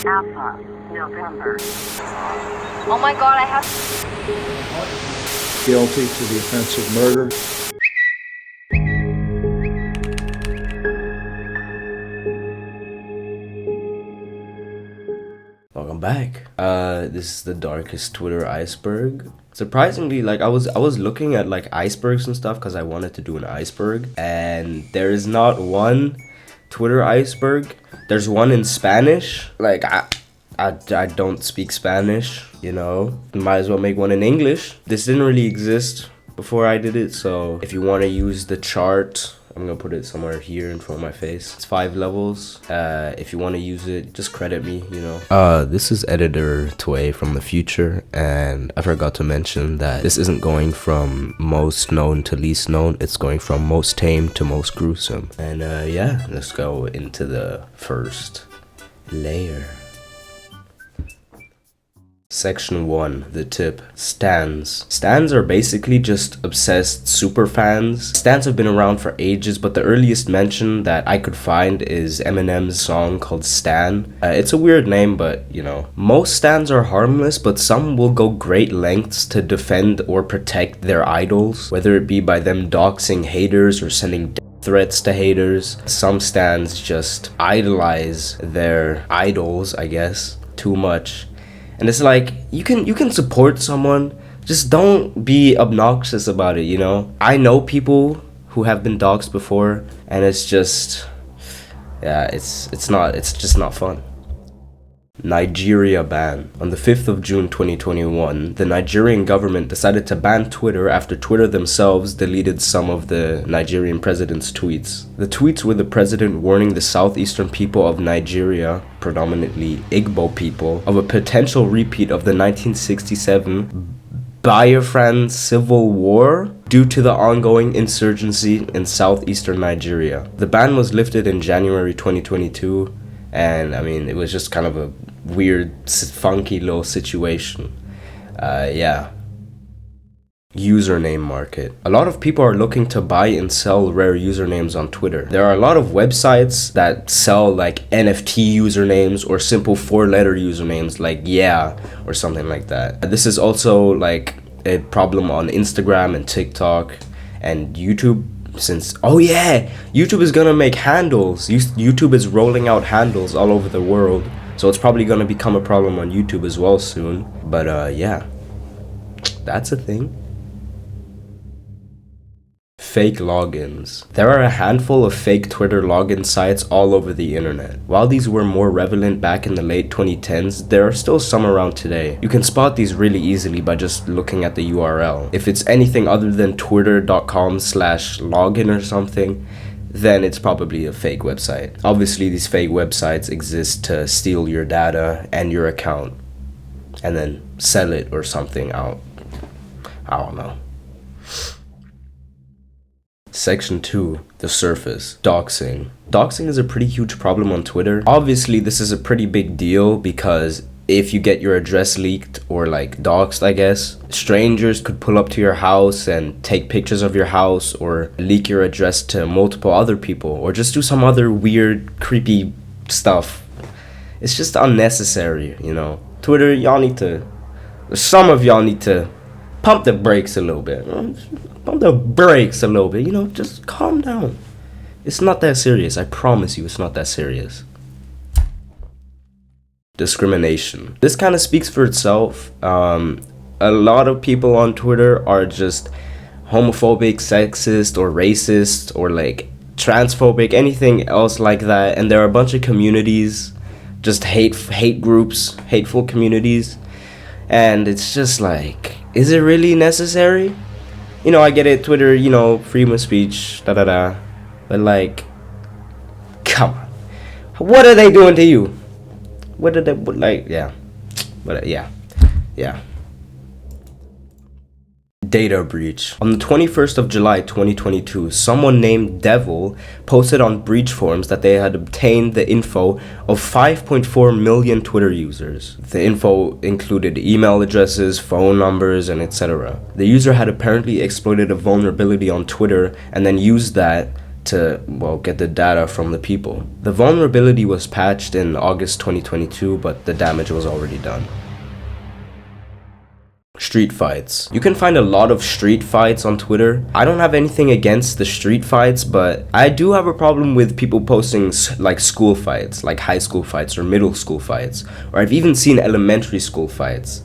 Alpha, November. Oh my god, I have... Guilty to the offense of murder. Welcome back. This is the darkest Twitter iceberg. Surprisingly, like I was looking at like icebergs and stuff because I wanted to do an iceberg, and there is not one Twitter iceberg. There's one in Spanish. Like I don't speak Spanish, you know. Might as well make one in English. This didn't really exist before I did it, so if you want to use the chart, I'm gonna put it somewhere here in front of my face. It's 5 levels. If you want to use it, just credit me, you know. This is editor twae from the future, and I forgot to mention that this isn't going from most known to least known. It's going from most tame to most gruesome. And yeah, let's go into the first layer. Section 1, the tip. Stans. Stans are basically just obsessed super fans. Stans have been around for ages, but the earliest mention that I could find is Eminem's song called Stan. It's a weird name, but you know. Most stans are harmless, but some will go great lengths to defend or protect their idols, whether it be by them doxing haters or sending death threats to haters. Some stans just idolize their idols, I guess, too much. And it's like, you can support someone, just don't be obnoxious about it, you know? I know people who have been doxxed before, and it's just, yeah, it's just not fun. Nigeria ban. On the 5th of June 2021, the Nigerian government decided to ban Twitter after Twitter themselves deleted some of the Nigerian president's tweets. The tweets were the president warning the southeastern people of Nigeria, predominantly Igbo people, of a potential repeat of the 1967 Biafran Civil War due to the ongoing insurgency in southeastern Nigeria. The ban was lifted in January 2022, and I mean, it was just kind of a weird, funky little situation. Yeah. Username market. A lot of people are looking to buy and sell rare usernames on Twitter. There are a lot of websites that sell like NFT usernames or simple 4-letter usernames like yeah or something like that. This is also like a problem on Instagram and TikTok and YouTube. Since, oh yeah, YouTube is gonna make handles. YouTube is rolling out handles all over the world, so it's probably gonna become a problem on YouTube as well soon. But yeah, that's a thing. Fake logins. There are a handful of fake Twitter login sites all over the internet. While these were more prevalent back in the late 2010s, there are still some around today. You can spot these really easily by just looking at the URL. If it's anything other than twitter.com/login or something, then it's probably a fake website. Obviously, these fake websites exist to steal your data and your account and then sell it or something out. I don't know. Section 2, the surface. Doxing. Doxing is a pretty huge problem on Twitter. Obviously, this is a pretty big deal because if you get your address leaked or like doxed, I guess, strangers could pull up to your house and take pictures of your house or leak your address to multiple other people or just do some other weird, creepy stuff. It's just unnecessary, you know. Twitter, some of y'all need to pump the brakes a little bit. Pump the brakes a little bit, you know, just calm down. It's not that serious. I promise you it's not that serious. Discrimination. This kind of speaks for itself. A lot of people on Twitter are just homophobic, sexist, or racist, or like transphobic, anything else like that. And there are a bunch of communities, just hate groups, hateful communities. And it's just like, is it really necessary? You know, I get it, Twitter, you know, freedom of speech, but like, come on. What are they doing to you? What did they, like, yeah. But yeah. Data breach. On the 21st of July 2022, someone named Devil posted on breach forums that they had obtained the info of 5.4 million Twitter users. The info included email addresses, phone numbers, and etc. The user had apparently exploited a vulnerability on Twitter and then used that to, well, get the data from the people. The vulnerability was patched in August 2022, but the damage was already done. Street fights. You can find a lot of street fights on Twitter. I don't have anything against the street fights, but I do have a problem with people posting like school fights, like high school fights or middle school fights, or I've even seen elementary school fights.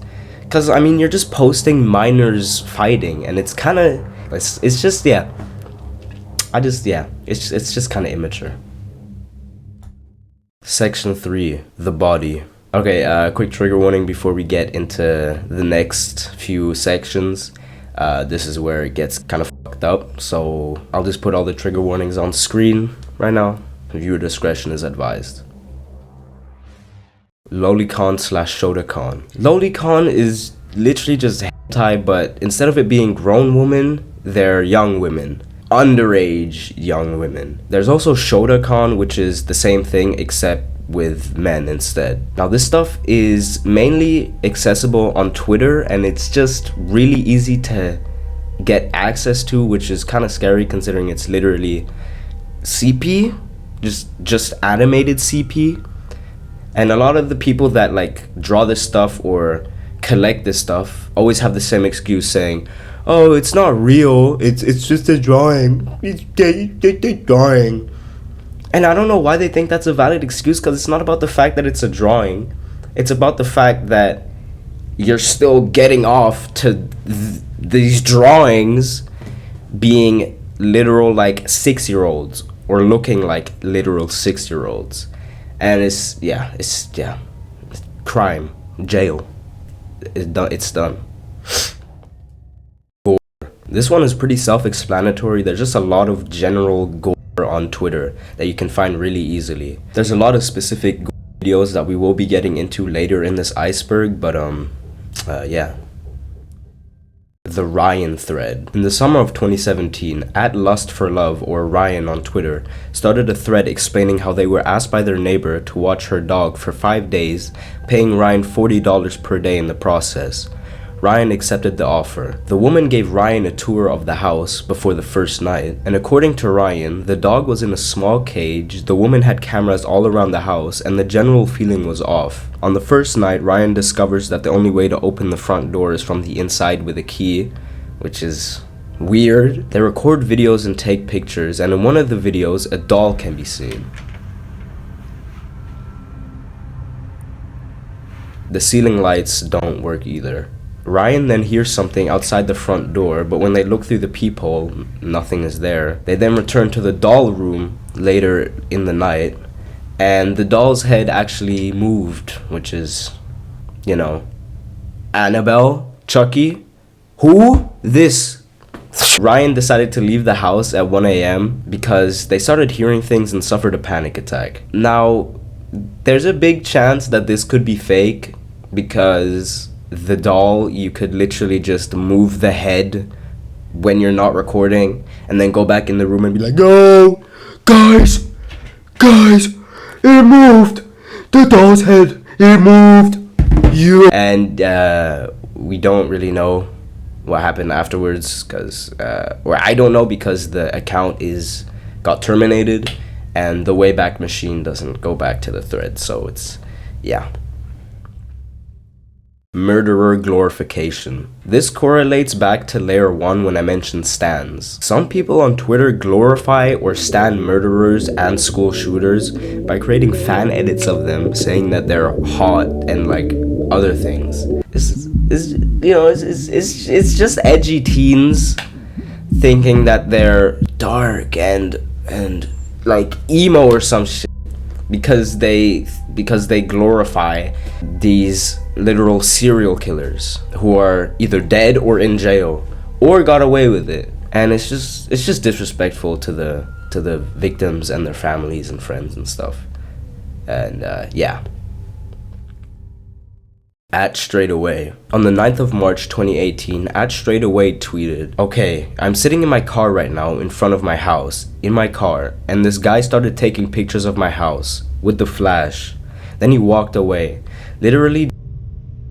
Cause I mean, you're just posting minors fighting, and it's kind of, it's just, yeah. It's just kind of immature. Section 3, the body. Okay, quick trigger warning before we get into the next few sections. This is where it gets kind of fucked up, so I'll just put all the trigger warnings on screen right now. Viewer discretion is advised. Lolicon / Shotacon. Lolicon is literally just hentai, but instead of it being grown women, they're young women. Underage young women. There's also Shotacon, which is the same thing except with men instead. Now this stuff is mainly accessible on Twitter, and it's just really easy to get access to, which is kind of scary considering it's literally CP, just animated CP. And a lot of the people that like draw this stuff or collect this stuff always have the same excuse saying, oh, it's not real, it's just a drawing, it's a drawing. And I don't know why they think that's a valid excuse, because it's not about the fact that it's a drawing. It's about the fact that you're still getting off to these drawings being literal like 6-year-olds or looking like literal 6-year-olds. And it's crime, jail. It's done. Gore. This one is pretty self-explanatory. There's just a lot of general gore on Twitter that you can find really easily. There's a lot of specific videos that we will be getting into later in this iceberg, but yeah. The Ryan thread. In the summer of 2017, @lustforlove, or Ryan on Twitter, started a thread explaining how they were asked by their neighbor to watch her dog for 5 days, paying Ryan $40 per day in the process. Ryan accepted the offer. The woman gave Ryan a tour of the house before the first night, and according to Ryan, the dog was in a small cage, the woman had cameras all around the house, and the general feeling was off. On the first night, Ryan discovers that the only way to open the front door is from the inside with a key, which is weird. They record videos and take pictures, and in one of the videos, a doll can be seen. The ceiling lights don't work either. Ryan then hears something outside the front door, but when they look through the peephole, nothing is there. They then return to the doll room later in the night, and the doll's head actually moved, which is, you know, Annabelle? Chucky? Who? This? Ryan decided to leave the house at 1 a.m. because they started hearing things and suffered a panic attack. Now, there's a big chance that this could be fake, because the doll, you could literally just move the head when you're not recording and then go back in the room and be like, oh, guys, it moved, the doll's head, it moved, and we don't really know what happened afterwards, because or I don't know, because the account got terminated and the Wayback Machine doesn't go back to the thread, so it's, yeah. Murderer glorification. This correlates back to layer 1 when I mentioned stans. Some people on Twitter glorify or stan murderers and school shooters by creating fan edits of them saying that they're hot and like other things. It's just edgy teens thinking that they're dark and like emo or some shit because they glorify these literal serial killers who are either dead or in jail or got away with it, and it's just disrespectful to the victims and their families and friends and stuff. And yeah. @straightaway. On the 9th of March 2018, @straightaway tweeted, okay, I'm sitting in my car right now in front of my house, in my car, and this guy started taking pictures of my house with the flash. Then he walked away. Literally,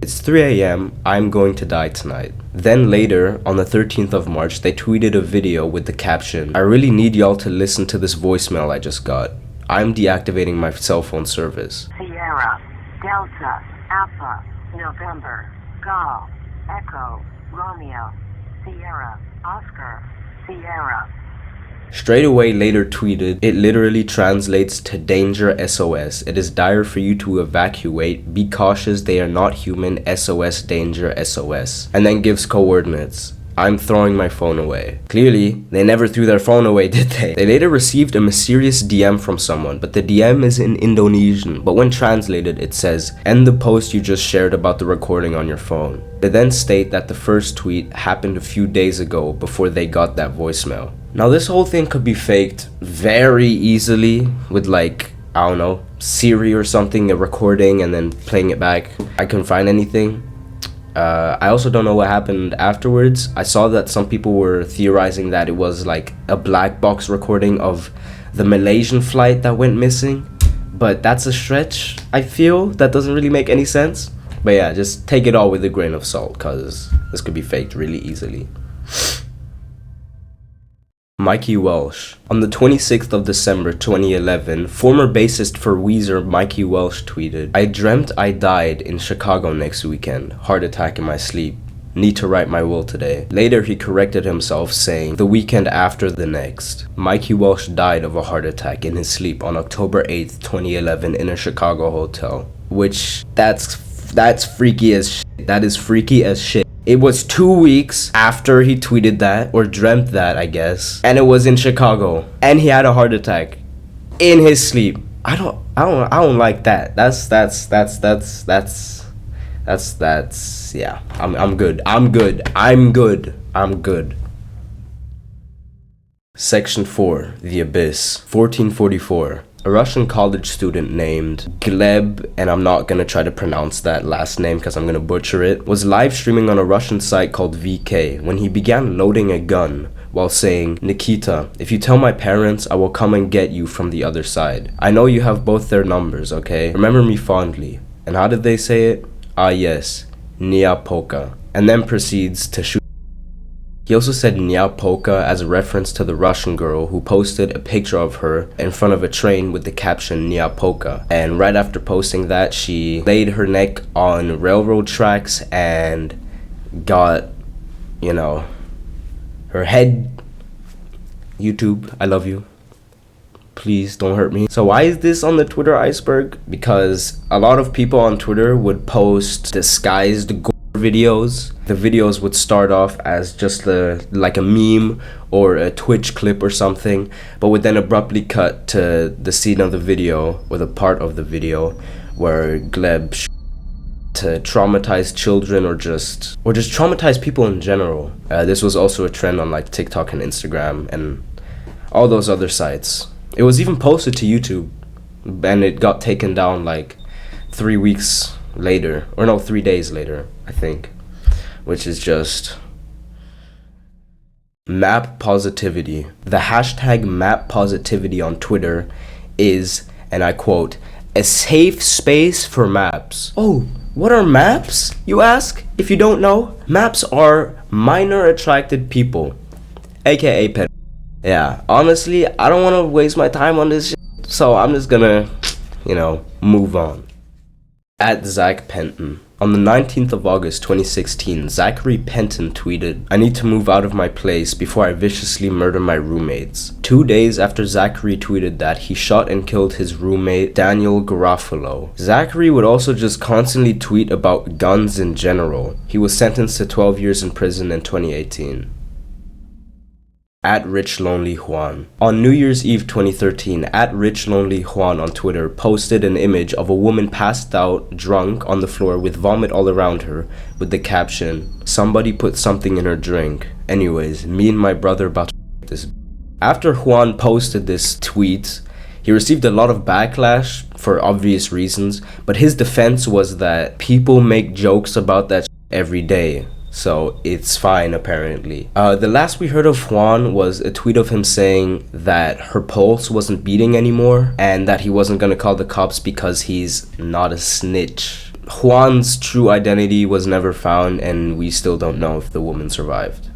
it's 3 a.m. I'm going to die tonight. Then later, on the 13th of March, they tweeted a video with the caption, "I really need y'all to listen to this voicemail I just got. I'm deactivating my cell phone service." Sierra, Delta, Alpha, November, Golf, Echo, Romeo, Sierra, Oscar, Sierra. Straight away later tweeted, "It literally translates to danger SOS. It is dire for you to evacuate. Be cautious, they are not human. SOS danger SOS." And then gives coordinates. "I'm throwing my phone away." Clearly, they never threw their phone away, did they? They later received a mysterious DM from someone, but the DM is in Indonesian. But when translated, it says, "End the post you just shared about the recording on your phone." They then state that the first tweet happened a few days ago before they got that voicemail. Now this whole thing could be faked very easily with like, I don't know, Siri or something, a recording and then playing it back. I couldn't find anything. I also don't know what happened afterwards. I saw that some people were theorizing that it was like a black box recording of the Malaysian flight that went missing. But that's a stretch, I feel. That doesn't really make any sense. But yeah, just take it all with a grain of salt, cause this could be faked really easily. Mikey Welsh. On the 26th of December 2011, former bassist for Weezer Mikey Welsh tweeted, "I dreamt I died in Chicago next weekend. Heart attack in my sleep. Need to write my will today." Later he corrected himself saying, "The weekend after the next." Mikey Welsh died of a heart attack in his sleep on October 8th, 2011 in a Chicago hotel. Which, that's freaky as shit. That is freaky as shit. It was 2 weeks after he tweeted that, or dreamt that, I guess, and it was in Chicago, and he had a heart attack in his sleep. I don't like that. Yeah. I'm good. Section 4, The Abyss, 1444. A Russian college student named Gleb, and I'm not gonna try to pronounce that last name because I'm gonna butcher it, was live streaming on a Russian site called VK when he began loading a gun while saying, "Nikita, if you tell my parents, I will come and get you from the other side. I know you have both their numbers, okay? Remember me fondly." And how did they say it? "Ah yes, Nia Poka." And then proceeds to shoot. He also said Nia Poka as a reference to the Russian girl who posted a picture of her in front of a train with the caption Nia Poka. And right after posting that, she laid her neck on railroad tracks and got, you know, her head. YouTube, I love you. Please don't hurt me. So why is this on the Twitter iceberg? Because a lot of people on Twitter would post disguised gore videos. The videos would start off as just like a meme or a Twitch clip or something, but would then abruptly cut to the scene of the video or the part of the video where Gleb to traumatize children or just traumatize people in general. This was also a trend on like TikTok and Instagram and all those other sites. It was even posted to YouTube and it got taken down like 3 weeks later, or no, 3 days later, I think, which is just map positivity. The hashtag map positivity on Twitter is, and I quote, "a safe space for maps." Oh, what are maps, you ask? If you don't know, maps are minor attracted people, aka pet. Yeah, honestly, I don't want to waste my time on this shit, so I'm just gonna, move on. At Zach Penton. On the 19th of August 2016, Zachary Penton tweeted, "I need to move out of my place before I viciously murder my roommates." 2 days after Zachary tweeted that, he shot and killed his roommate, Daniel Garofalo. Zachary would also just constantly tweet about guns in general. He was sentenced to 12 years in prison in 2018. At Rich Lonely Juan. On New Year's Eve 2013, at Rich Lonely Juan on Twitter posted an image of a woman passed out, drunk, on the floor with vomit all around her, with the caption, "Somebody put something in her drink. Anyways, me and my brother about to this." After Juan posted this tweet, he received a lot of backlash for obvious reasons, but his defense was that people make jokes about that every day. So it's fine, apparently. The last we heard of Juan was a tweet of him saying that her pulse wasn't beating anymore and that he wasn't gonna call the cops because he's not a snitch. Juan's true identity was never found, and we still don't know if the woman survived.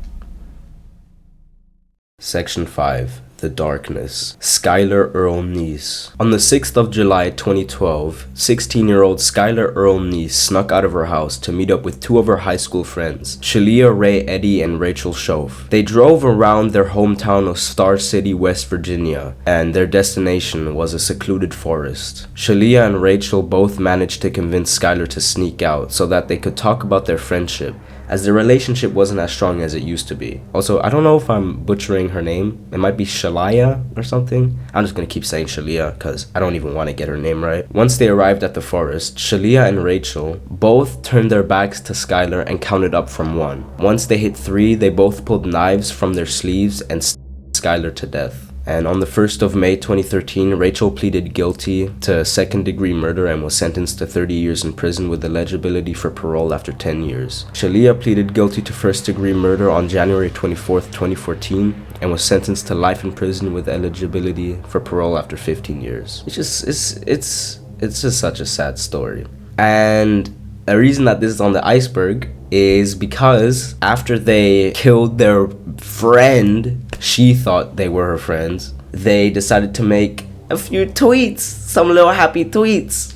Section 5. The Darkness. Skylar Earl Neese. On the 6th of July 2012, 16-year-old Skylar Earl Neese snuck out of her house to meet up with two of her high school friends, Shalia Ray Eddy and Rachel Shoaf. They drove around their hometown of Star City, West Virginia, and their destination was a secluded forest. Shalia and Rachel both managed to convince Skylar to sneak out so that they could talk about their friendship, as their relationship wasn't as strong as it used to be. Also, I don't know if I'm butchering her name. It might be Shalia or something. I'm just gonna keep saying Shalia because I don't even want to get her name right. Once they arrived at the forest, Shalia and Rachel both turned their backs to Skylar and counted up from 1. Once they hit 3, they both pulled knives from their sleeves and stabbed Skylar to death. And on the 1st of May 2013, Rachel pleaded guilty to second-degree murder and was sentenced to 30 years in prison with eligibility for parole after 10 years. Shalia pleaded guilty to first-degree murder on January 24th, 2014, and was sentenced to life in prison with eligibility for parole after 15 years. It's just such a sad story. And a reason that this is on the iceberg is because after they killed their friend, she thought they were her friends, they decided to make a few tweets, some little happy tweets.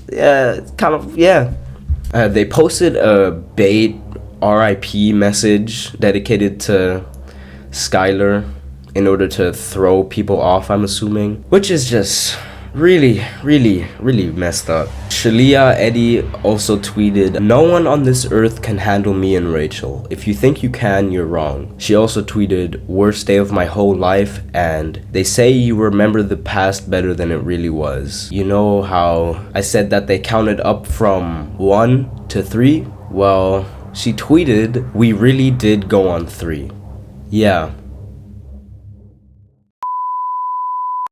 They posted a bait RIP message dedicated to Skylar in order to throw people off, I'm assuming, which is just really messed up. Shalia Eddy also tweeted, "No one on this earth can handle me and Rachel. If you think you can, you're wrong." She also tweeted, "Worst day of my whole life," and "They say you remember the past better than it really was." You know how I said that they counted up from 1 to 3? Well, she tweeted, "We really did go on 3. Yeah.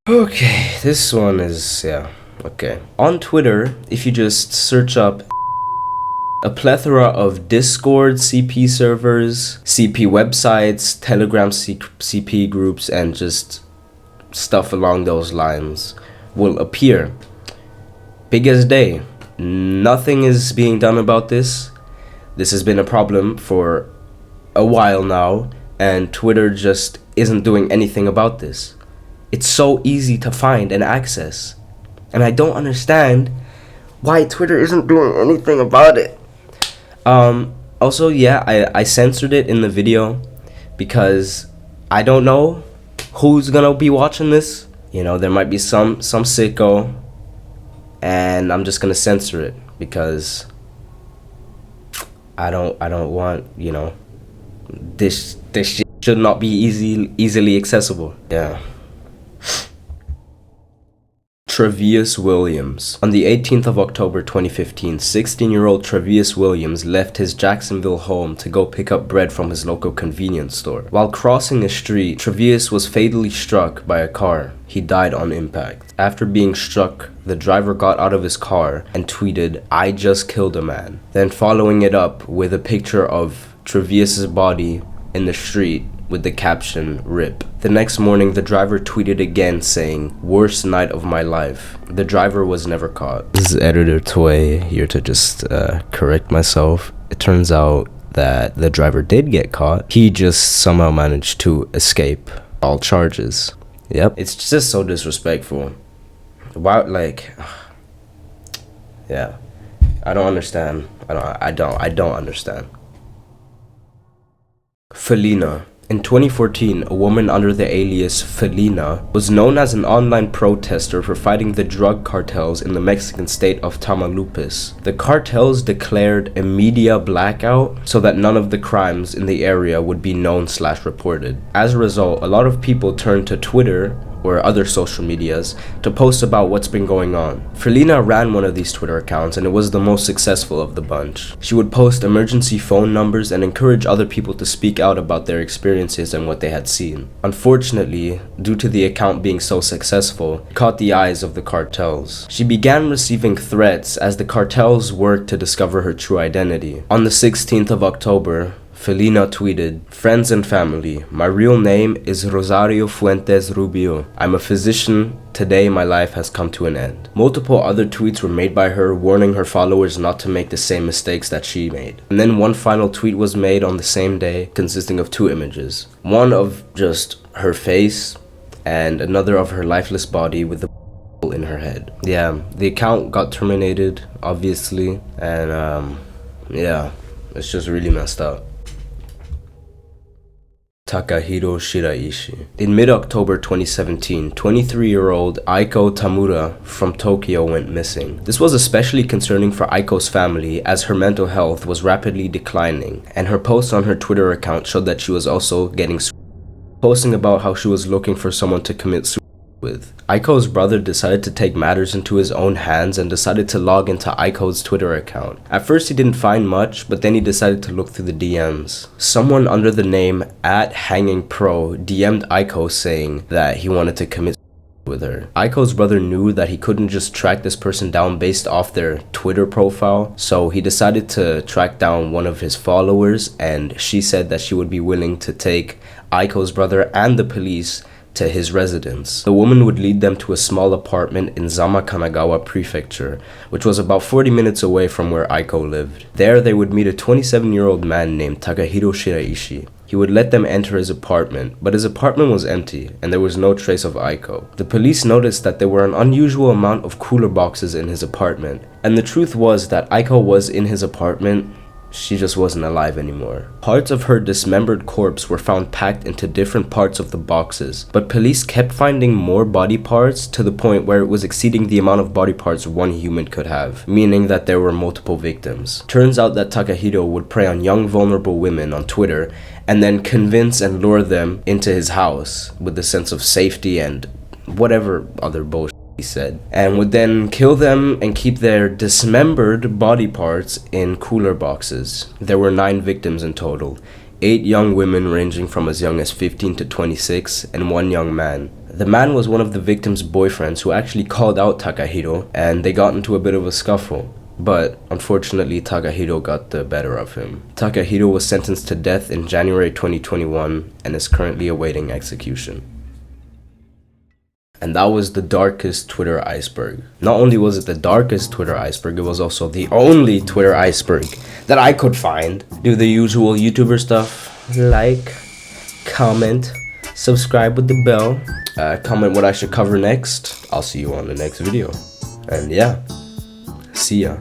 Okay, this one is, okay. On Twitter, if you just search up a plethora of Discord CP servers, CP websites, Telegram CP groups, and just stuff along those lines will appear. Big as day. Nothing is being done about this. This has been a problem for a while now, and Twitter just isn't doing anything about this. It's so easy to find and access, and I don't understand why Twitter isn't doing anything about it. Also, I censored it in the video because I don't know who's gonna be watching this. You know, there might be some sicko, and I'm just gonna censor it because I don't want, you know, this shit should not be easily accessible. Yeah. Trevius Williams. On the 18th of October 2015, 16-year-old Trevius Williams left his Jacksonville home to go pick up bread from his local convenience store. While crossing a street, Trevius was fatally struck by a car. He died on impact. After being struck, the driver got out of his car and tweeted, "I just killed a man," then following it up with a picture of Trevius's body in the street with the caption, "RIP." The next morning, the driver tweeted again saying, "Worst night of my life." The driver was never caught. This is editor twae here to just correct myself. It turns out that the driver did get caught. He just somehow managed to escape all charges. Yep. It's just so disrespectful. Wow, like, yeah. I don't understand. I don't understand. Felina. In 2014, a woman under the alias Felina was known as an online protester for fighting the drug cartels in the Mexican state of Tamaulipas. The cartels declared a media blackout so that none of the crimes in the area would be known/reported. As a result, a lot of people turned to Twitter or other social medias to post about what's been going on. Felina ran one of these Twitter accounts, and it was the most successful of the bunch. She would post emergency phone numbers and encourage other people to speak out about their experiences and what they had seen. Unfortunately, due to the account being so successful, it caught the eyes of the cartels. She began receiving threats as the cartels worked to discover her true identity. On the 16th of October, Felina tweeted, "Friends and family, my real name is Rosario Fuentes Rubio. I'm a physician. Today my life has come to an end." Multiple other tweets were made by her warning her followers not to make the same mistakes that she made. And then one final tweet was made on the same day, consisting of two images. One of just her face and another of her lifeless body with the in her head. Yeah, the account got terminated, obviously, and yeah, it's just really messed up. Takahiro Shiraishi. In mid-October 2017, 23-year-old Aiko Tamura from Tokyo went missing. This was especially concerning for Aiko's family as her mental health was rapidly declining, and her posts on her Twitter account showed that she was also getting posting about how she was looking for someone to commit suicide with. Aiko's brother decided to take matters into his own hands and decided to log into Aiko's Twitter account. At first he didn't find much, but then he decided to look through the DMs. Someone under the name @HangingPro DM'd Aiko saying that he wanted to commit with her. Aiko's brother knew that he couldn't just track this person down based off their Twitter profile, so he decided to track down one of his followers, and she said that she would be willing to take Aiko's brother and the police to his residence. The woman would lead them to a small apartment in Zama Kanagawa Prefecture, which was about 40 minutes away from where Aiko lived. There they would meet a 27-year-old man named Takahiro Shiraishi. He would let them enter his apartment, but his apartment was empty and there was no trace of Aiko. The police noticed that there were an unusual amount of cooler boxes in his apartment, and the truth was that Aiko was in his apartment. She just wasn't alive anymore. Parts of her dismembered corpse were found packed into different parts of the boxes, but police kept finding more body parts to the point where it was exceeding the amount of body parts one human could have, meaning that there were multiple victims. Turns out that Takahiro would prey on young vulnerable women on Twitter and then convince and lure them into his house with the sense of safety and whatever other bullshit he said, and would then kill them and keep their dismembered body parts in cooler boxes. There were 9 victims in total, 8 young women ranging from as young as 15 to 26, and 1 young man. The man was one of the victims' boyfriends who actually called out Takahiro, and they got into a bit of a scuffle. But unfortunately, Takahiro got the better of him. Takahiro was sentenced to death in January 2021 and is currently awaiting execution. And that was the darkest Twitter iceberg. Not only was it the darkest Twitter iceberg, it was also the only Twitter iceberg that I could find. Do the usual YouTuber stuff. Like, comment, subscribe with the bell, comment what I should cover next. I'll see you on the next video. And yeah, see ya.